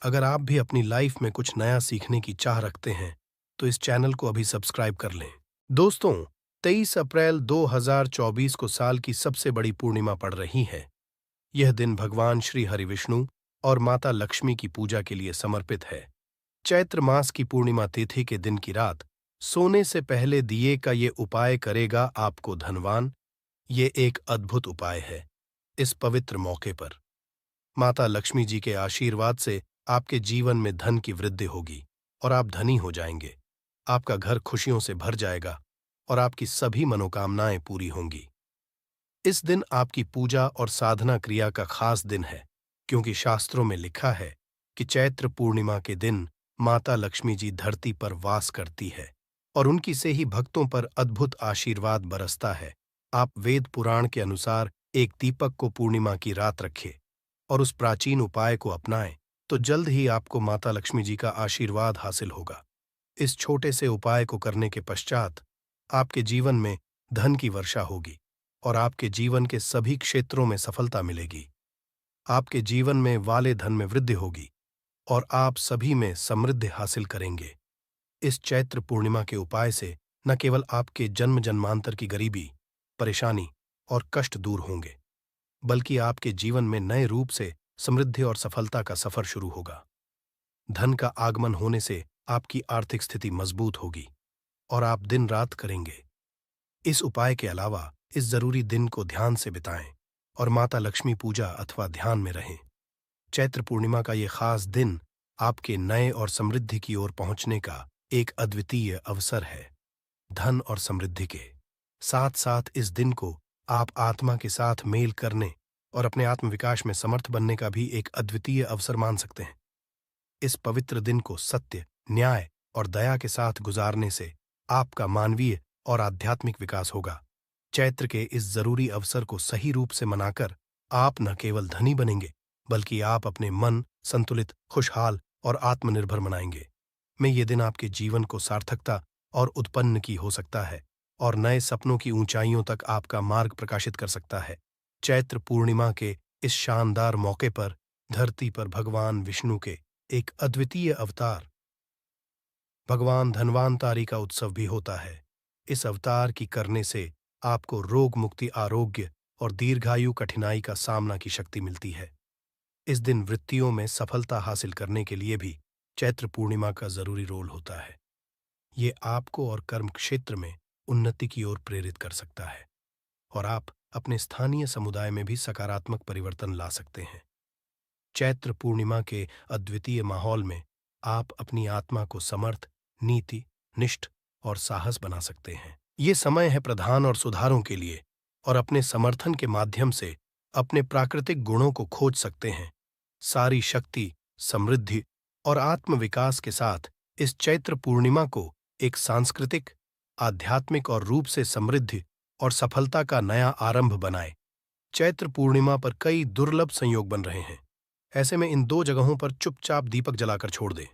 अगर आप भी अपनी लाइफ में कुछ नया सीखने की चाह रखते हैं, तो इस चैनल को अभी सब्सक्राइब कर लें। दोस्तों, 23 अप्रैल 2024 को साल की सबसे बड़ी पूर्णिमा पड़ रही है। यह दिन भगवान श्री हरि विष्णु और माता लक्ष्मी की पूजा के लिए समर्पित है। चैत्र मास की पूर्णिमा तिथि के दिन की रात सोने से पहले दिए का ये उपाय करेगा आपको धनवान। ये एक अद्भुत उपाय है। इस पवित्र मौके पर माता लक्ष्मी जी के आशीर्वाद से आपके जीवन में धन की वृद्धि होगी और आप धनी हो जाएंगे। आपका घर खुशियों से भर जाएगा और आपकी सभी मनोकामनाएं पूरी होंगी। इस दिन आपकी पूजा और साधना क्रिया का खास दिन है, क्योंकि शास्त्रों में लिखा है कि चैत्र पूर्णिमा के दिन माता लक्ष्मी जी धरती पर वास करती है और उनकी से ही भक्तों पर अद्भुत आशीर्वाद बरसता है। आप वेद पुराण के अनुसार एक दीपक को पूर्णिमा की रात रखें और उस प्राचीन उपाय को अपनाएं, तो जल्द ही आपको माता लक्ष्मी जी का आशीर्वाद हासिल होगा। इस छोटे से उपाय को करने के पश्चात आपके जीवन में धन की वर्षा होगी और आपके जीवन के सभी क्षेत्रों में सफलता मिलेगी। आपके जीवन में वाले धन में वृद्धि होगी और आप सभी में समृद्धि हासिल करेंगे। इस चैत्र पूर्णिमा के उपाय से न केवल आपके जन्म जन्मांतर की गरीबी, परेशानी और कष्ट दूर होंगे, बल्कि आपके जीवन में नए रूप से समृद्धि और सफलता का सफर शुरू होगा। धन का आगमन होने से आपकी आर्थिक स्थिति मजबूत होगी और आप दिन रात करेंगे। इस उपाय के अलावा इस जरूरी दिन को ध्यान से बिताएं और माता लक्ष्मी पूजा अथवा ध्यान में रहें। चैत्र पूर्णिमा का ये खास दिन आपके नए और समृद्धि की ओर पहुंचने का एक अद्वितीय अवसर है। धन और समृद्धि के साथ साथ इस दिन को आप आत्मा के साथ मेल करने और अपने आत्मविकास में समर्थ बनने का भी एक अद्वितीय अवसर मान सकते हैं। इस पवित्र दिन को सत्य, न्याय और दया के साथ गुजारने से आपका मानवीय और आध्यात्मिक विकास होगा। चैत्र के इस जरूरी अवसर को सही रूप से मनाकर आप न केवल धनी बनेंगे, बल्कि आप अपने मन संतुलित, खुशहाल और आत्मनिर्भर बनाएंगे। मैं ये दिन आपके जीवन को सार्थकता और उत्पन्न की हो सकता है और नए सपनों की ऊंचाइयों तक आपका मार्ग प्रकाशित कर सकता है। चैत्र पूर्णिमा के इस शानदार मौके पर धरती पर भगवान विष्णु के एक अद्वितीय अवतार भगवान धन्वंतरि का उत्सव भी होता है। इस अवतार की करने से आपको रोग मुक्ति, आरोग्य और दीर्घायु कठिनाई का सामना की शक्ति मिलती है। इस दिन वृत्तियों में सफलता हासिल करने के लिए भी चैत्र पूर्णिमा का जरूरी रोल होता है। ये आपको और कर्म क्षेत्र में उन्नति की ओर प्रेरित कर सकता है और आप अपने स्थानीय समुदाय में भी सकारात्मक परिवर्तन ला सकते हैं। चैत्र पूर्णिमा के अद्वितीय माहौल में आप अपनी आत्मा को समर्थ, नीति, निष्ठ और साहस बना सकते हैं। ये समय है प्रधान और सुधारों के लिए और अपने समर्थन के माध्यम से अपने प्राकृतिक गुणों को खोज सकते हैं। सारी शक्ति, समृद्धि और आत्मविकास के साथ इस चैत्र पूर्णिमा को एक सांस्कृतिक, आध्यात्मिक और रूप से समृद्धि और सफलता का नया आरंभ बनाए। चैत्र पूर्णिमा पर कई दुर्लभ संयोग बन रहे हैं। ऐसे में इन दो जगहों पर चुपचाप दीपक जलाकर छोड़ दें।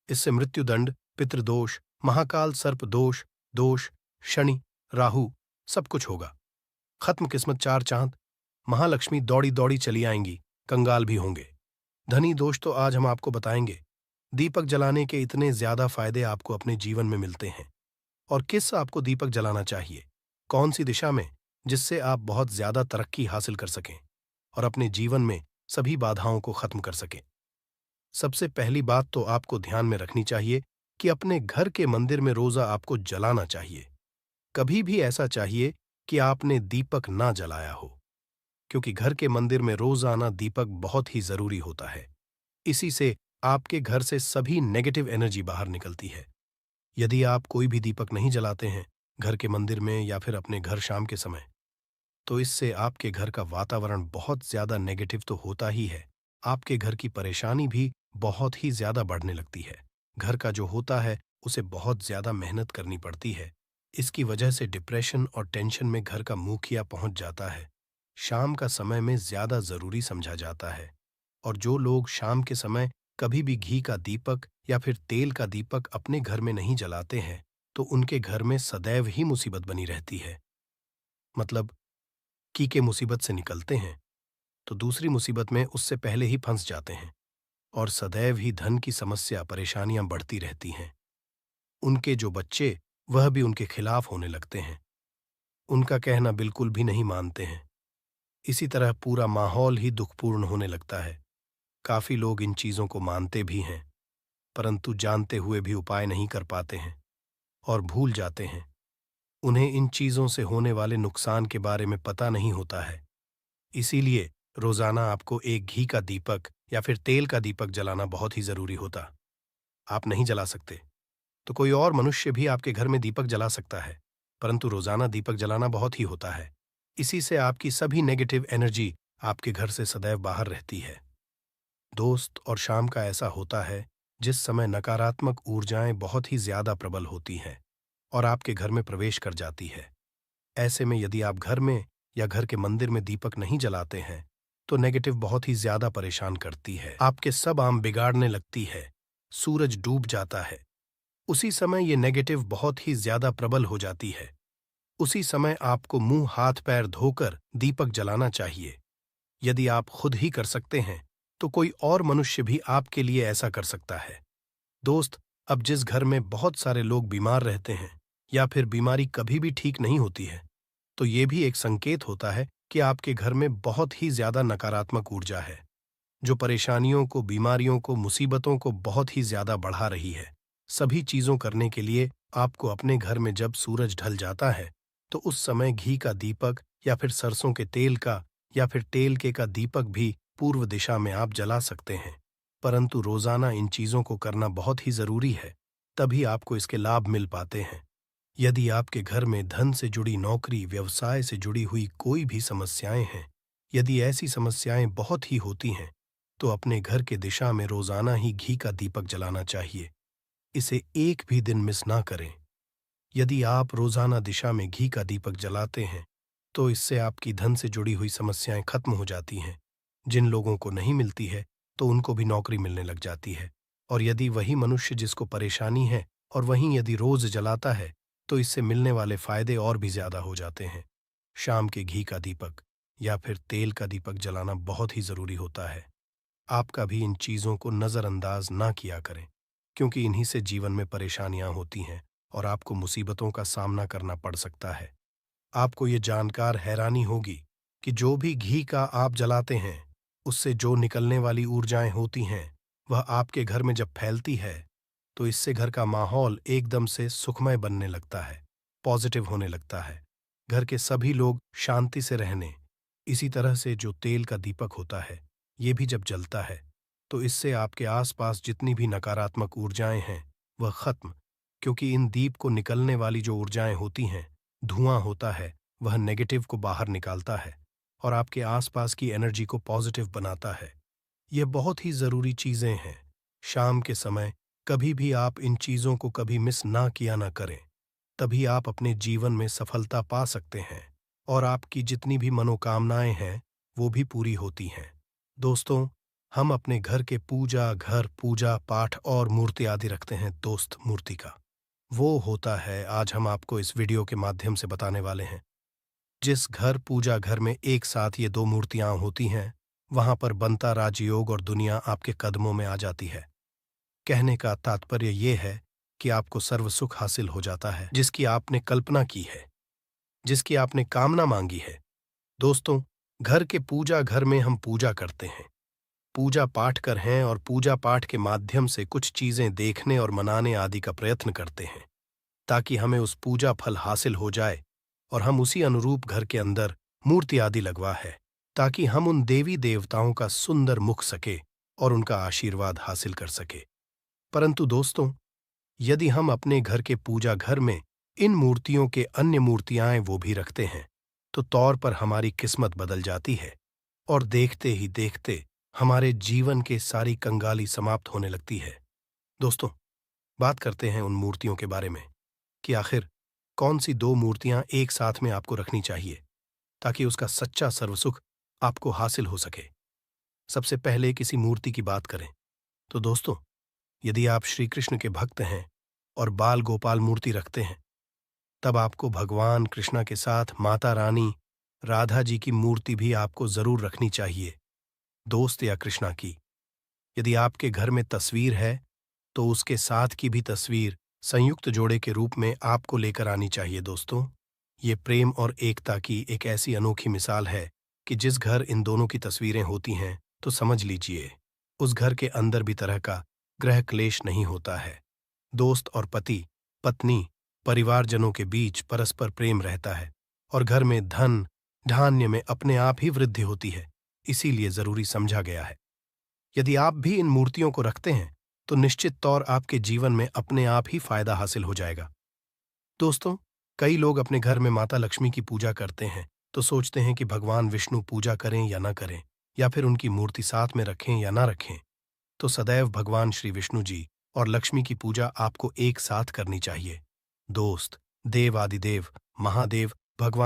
इससे मृत्युदंड, पितृदोष, महाकाल सर्प दोष, शनि, राहु सब कुछ होगा। खत्म किस्मत चार चांद। महालक्ष्मी दौड़ी दौड़ी चली आएंगी, कंगाल भी होंगे। धनी दोष तो आज हम आपको बताएंगे। दीपक जलाने के इतने ज्यादा फायदे आपको अपने जीवन में मिलते हैं। और किस आपको दीपक जलाना चाहिए, कौन सी दिशा में, जिससे आप बहुत ज्यादा तरक्की हासिल कर सकें और अपने जीवन में सभी बाधाओं को खत्म कर सकें। सबसे पहली बात तो आपको ध्यान में रखनी चाहिए कि अपने घर के मंदिर में रोजा आपको जलाना चाहिए। कभी भी ऐसा चाहिए कि आपने दीपक ना जलाया हो, क्योंकि घर के मंदिर में रोजाना दीपक बहुत ही जरूरी होता है। इसी से आपके घर से सभी नेगेटिव एनर्जी बाहर निकलती है। यदि आप कोई भी दीपक नहीं जलाते हैं घर के मंदिर में या फिर अपने घर शाम के समय, तो इससे आपके घर का वातावरण बहुत ज्यादा नेगेटिव तो होता ही है, आपके घर की परेशानी भी बहुत ही ज्यादा बढ़ने लगती है। घर का जो होता है उसे बहुत ज्यादा मेहनत करनी पड़ती है। इसकी वजह से डिप्रेशन और टेंशन में घर का मुखिया पहुंच जाता है। शाम का समय में ज्यादा जरूरी समझा जाता है और जो लोग शाम के समय कभी भी घी का दीपक या फिर तेल का दीपक अपने घर में नहीं जलाते हैं, तो उनके घर में सदैव ही मुसीबत बनी रहती है। मतलब की के मुसीबत से निकलते हैं तो दूसरी मुसीबत में उससे पहले ही फंस जाते हैं और सदैव ही धन की समस्या परेशानियां बढ़ती रहती हैं। उनके जो बच्चे वह भी उनके खिलाफ होने लगते हैं, उनका कहना बिल्कुल भी नहीं मानते हैं। इसी तरह पूरा माहौल ही दुखपूर्ण होने लगता है। काफी लोग इन चीजों को मानते भी हैं, परंतु जानते हुए भी उपाय नहीं कर पाते हैं और भूल जाते हैं। उन्हें इन चीजों से होने वाले नुकसान के बारे में पता नहीं होता है। इसीलिए रोजाना आपको एक घी का दीपक या फिर तेल का दीपक जलाना बहुत ही जरूरी होता। आप नहीं जला सकते तो कोई और मनुष्य भी आपके घर में दीपक जला सकता है, परंतु रोजाना दीपक जलाना बहुत ही होता है। इसी से आपकी सभी नेगेटिव एनर्जी आपके घर से सदैव बाहर रहती है। दोस्त, और शाम का ऐसा होता है जिस समय नकारात्मक ऊर्जाएं बहुत ही ज्यादा प्रबल होती हैं और आपके घर में प्रवेश कर जाती है। ऐसे में यदि आप घर में या घर के मंदिर में दीपक नहीं जलाते हैं तो नेगेटिव बहुत ही ज्यादा परेशान करती है। आपके सब आम बिगाड़ने लगती है। सूरज डूब जाता है। उसी समय ये नेगेटिव बहुत ही ज्यादा प्रबल हो जाती है। उसी समय आपको मुंह हाथ पैर धोकर दीपक जलाना चाहिए। यदि आप खुद ही कर सकते हैं तो कोई और मनुष्य भी आपके लिए ऐसा कर सकता है। दोस्त, अब जिस घर में बहुत सारे लोग बीमार रहते हैं या फिर बीमारी कभी भी ठीक नहीं होती है, तो ये भी एक संकेत होता है कि आपके घर में बहुत ही ज्यादा नकारात्मक ऊर्जा है, जो परेशानियों को, बीमारियों को, मुसीबतों को बहुत ही ज्यादा बढ़ा रही है। सभी चीजों करने के लिए आपको अपने घर में जब सूरज ढल जाता है तो उस समय घी का दीपक या फिर सरसों के तेल का या फिर तेल के का दीपक भी पूर्व दिशा में आप जला सकते हैं। परंतु रोजाना इन चीजों को करना बहुत ही जरूरी है, तभी आपको इसके लाभ मिल पाते हैं। यदि आपके घर में धन से जुड़ी, नौकरी, व्यवसाय से जुड़ी हुई कोई भी समस्याएं हैं, यदि ऐसी समस्याएं बहुत ही होती हैं, तो अपने घर के दिशा में रोजाना ही घी का दीपक जलाना चाहिए। इसे एक भी दिन मिस ना करें। यदि आप रोजाना दिशा में घी का दीपक जलाते हैं तो इससे आपकी धन से जुड़ी हुई समस्याएं खत्म हो जाती हैं। जिन लोगों को नहीं मिलती है तो उनको भी नौकरी मिलने लग जाती है। और यदि वही मनुष्य जिसको परेशानी है और वहीं यदि रोज जलाता है तो इससे मिलने वाले फायदे और भी ज्यादा हो जाते हैं। शाम के घी का दीपक या फिर तेल का दीपक जलाना बहुत ही जरूरी होता है। आप कभी इन चीजों को नजरअंदाज ना किया करें, क्योंकि इन्हीं से जीवन में परेशानियां होती हैं और आपको मुसीबतों का सामना करना पड़ सकता है। आपको ये जानकर हैरानी होगी कि जो भी घी का आप जलाते हैं, उससे जो निकलने वाली ऊर्जाएं होती हैं, वह आपके घर में जब फैलती है तो इससे घर का माहौल एकदम से सुखमय बनने लगता है, पॉजिटिव होने लगता है। घर के सभी लोग शांति से रहने। इसी तरह से जो तेल का दीपक होता है, ये भी जब जलता है तो इससे आपके आसपास जितनी भी नकारात्मक ऊर्जाएं हैं वह खत्म, क्योंकि इन दीप को निकलने वाली जो ऊर्जाएं होती हैं, धुआं होता है, वह नेगेटिव को बाहर निकालता है और आपके आसपास की एनर्जी को पॉजिटिव बनाता है। ये बहुत ही जरूरी चीजें हैं। शाम के समय कभी भी आप इन चीजों को कभी मिस ना किया ना करें, तभी आप अपने जीवन में सफलता पा सकते हैं और आपकी जितनी भी मनोकामनाएं हैं वो भी पूरी होती हैं। दोस्तों, हम अपने घर के घर पूजा पाठ और मूर्ति आदि रखते हैं। दोस्त, मूर्ति का वो होता है आज हम आपको इस वीडियो के माध्यम से बताने वाले हैं। जिस घर में एक साथ ये दो मूर्तियां होती हैं, वहां पर बनता राजयोग और दुनिया आपके कदमों में आ जाती है। कहने का तात्पर्य ये है कि आपको सर्व सुख हासिल हो जाता है, जिसकी आपने कल्पना की है, जिसकी आपने कामना मांगी है। दोस्तों, घर के घर में हम पूजा करते हैं, पूजा पाठ कर हैं और पूजा पाठ के माध्यम से कुछ चीजें देखने और मनाने आदि का प्रयत्न करते हैं, ताकि हमें उस पूजा फल हासिल हो जाए और हम उसी अनुरूप घर के अंदर मूर्ति आदि लगवा है, ताकि हम उन देवी देवताओं का सुंदर मुख सके और उनका आशीर्वाद हासिल कर सके। परंतु दोस्तों, यदि हम अपने घर के घर में इन मूर्तियों के अन्य मूर्तियां वो भी रखते हैं, तो तौर पर हमारी किस्मत बदल जाती है और देखते ही देखते हमारे जीवन के सारी कंगाली समाप्त होने लगती है। दोस्तों, बात करते हैं उन मूर्तियों के बारे में कि आखिर कौन सी दो मूर्तियां एक साथ में आपको रखनी चाहिए ताकि उसका सच्चा सर्वसुख आपको हासिल हो सके। सबसे पहले किसी मूर्ति की बात करें तो दोस्तों, यदि आप श्री कृष्ण के भक्त हैं और बाल गोपाल मूर्ति रखते हैं, तब आपको भगवान कृष्णा के साथ माता रानी राधा जी की मूर्ति भी आपको जरूर रखनी चाहिए, दोस्त, या कृष्णा की। यदि आपके घर में तस्वीर है, तो उसके साथ की भी तस्वीर संयुक्त जोड़े के रूप में आपको लेकर आनी चाहिए दोस्तों। ये प्रेम और एकता की एक ऐसी अनोखी मिसाल है कि जिस घर इन दोनों की तस्वीरें होती हैं, तो समझ लीजिए, उस घर के अंदर भी तरह का ग्रह क्लेश नहीं होता है। दोस्त और पति, पत्नी, परिवारजनों के बीच परस्पर प्रेम रहता है और घर में धन, धान्य में अपने आप ही वृद्धि होती है। इसीलिए जरूरी समझा गया है। यदि आप भी इन मूर्तियों को रखते हैं, तो निश्चित तौर आपके जीवन में अपने आप ही फायदा हासिल हो जाएगा। दोस्तों, कई लोग अपने घर में माता लक्ष्मी की पूजा करते हैं, तो सोचते हैं कि भगवान विष्णु पूजा करें या ना करें, या फिर उनकी मूर्ति साथ में रखें या ना रखें। तो सदैव भगवान श्री विष्णु जी और लक्ष्मी की पूजा आपको एक साथ करनी चाहिए। दोस्त, देव आदिदेव, महादेव, भगवान